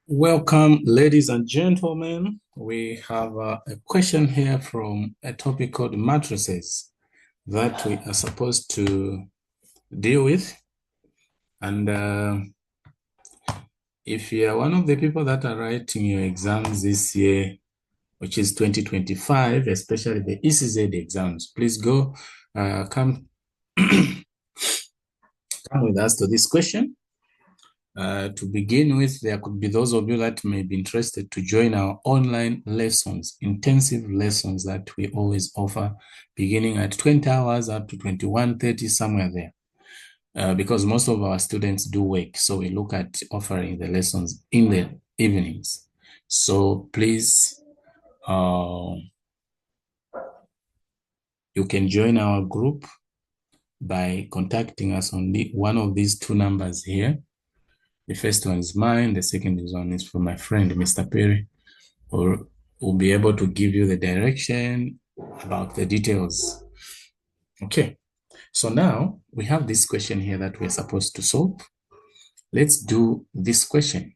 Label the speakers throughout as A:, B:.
A: Welcome, ladies and gentlemen. We have a question here from a topic called matrices that we are supposed to deal with. And if you are one of the people that are writing your exams this year, which is 2025, especially the ECZ exams, please go come with us to this question. To begin with, there could be those of you that may be interested to join our online lessons, intensive lessons that we always offer, beginning at 20 hours up to 21:30, somewhere there. Because most of our students do work, so we look at offering the lessons in the evenings. So please, you can join our group by contacting us on one of these two numbers here. The first one is mine. The second one is from my friend, Mr. Perry, or we'll be able to give you the direction about the details. Okay, so now we have this question here that we're supposed to solve. Let's do this question.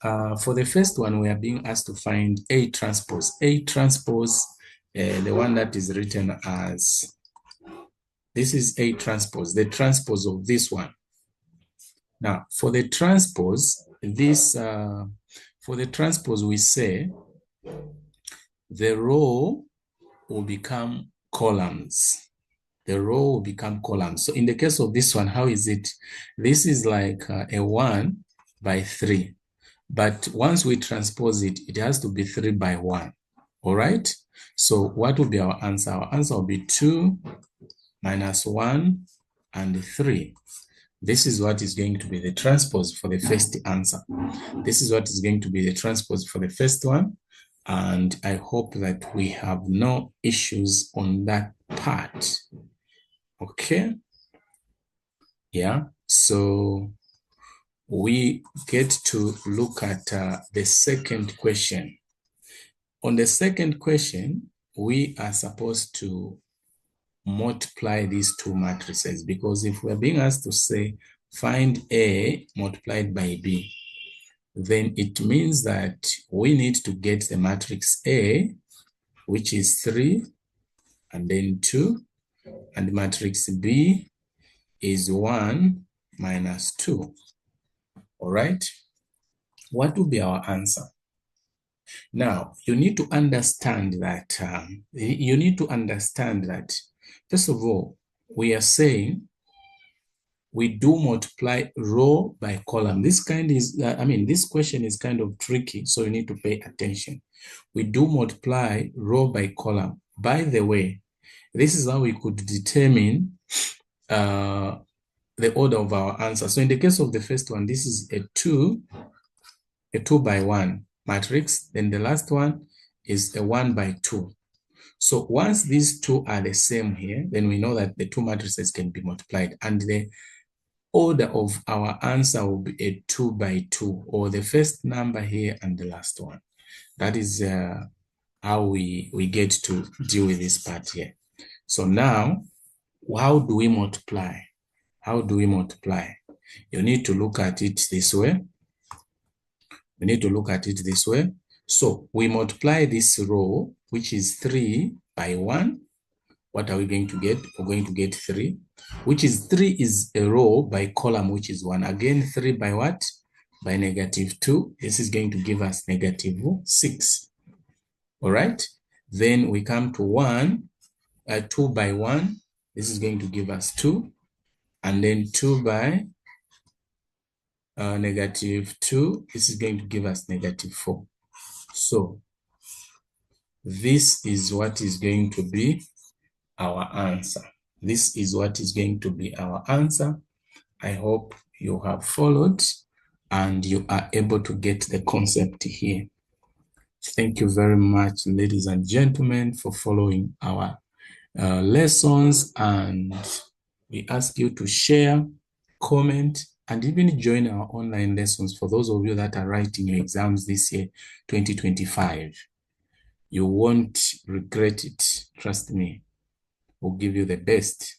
A: For the first one, we are being asked to find A transpose. A transpose, the one that is written as, this is A transpose, the transpose of this one. Now, for the transpose, we say the row will become columns. The row will become columns. So in the case of this one, how is it? This is like a 1 by 3. But once we transpose it, it has to be 3 by 1. All right? So what will be our answer? Our answer will be 2 minus 1 and 3. This is what is going to be the transpose for the first answer. This is what is going to be the transpose for the first one. And I hope that we have no issues on that part. Okay. Yeah. So we get to look at the second question. On the second question, we are supposed to multiply these two matrices, because if we're being asked to say find A multiplied by B, then it means that we need to get the matrix A, which is 3, and then 2, and matrix B is 1 minus 2. All right? What will be our answer? Now, you need to understand that, first of all, we are saying we do multiply row by column. This question is kind of tricky, so you need to pay attention. We do multiply row by column. By the way, this is how we could determine the order of our answer. So in the case of the first one, this is a 2 by 1 matrix. Then the last one is a 1 by 2. So once these two are the same here, then we know that the two matrices can be multiplied, and the order of our answer will be a 2 by 2, or the first number here and the last one. That is how we get to deal with this part here. So now, how do we multiply? How do we multiply? You need to look at it this way. We need to look at it this way. So we multiply this row, which is 3 by 1. What are we going to get? We're going to get 3, which is 3 is a row by column, which is 1. Again, 3 by what? By negative 2. This is going to give us negative 6. All right. Then we come to 2 by 1. This is going to give us 2. And then 2 by negative 2. This is going to give us negative 4. So this is what is going to be our answer. This is what is going to be our answer. I hope you have followed and you are able to get the concept here. Thank you very much, ladies and gentlemen, for following our lessons, and we ask you to share, comment, and even join our online lessons for those of you that are writing your exams this year, 2025. You won't regret it. Trust me. We'll give you the best.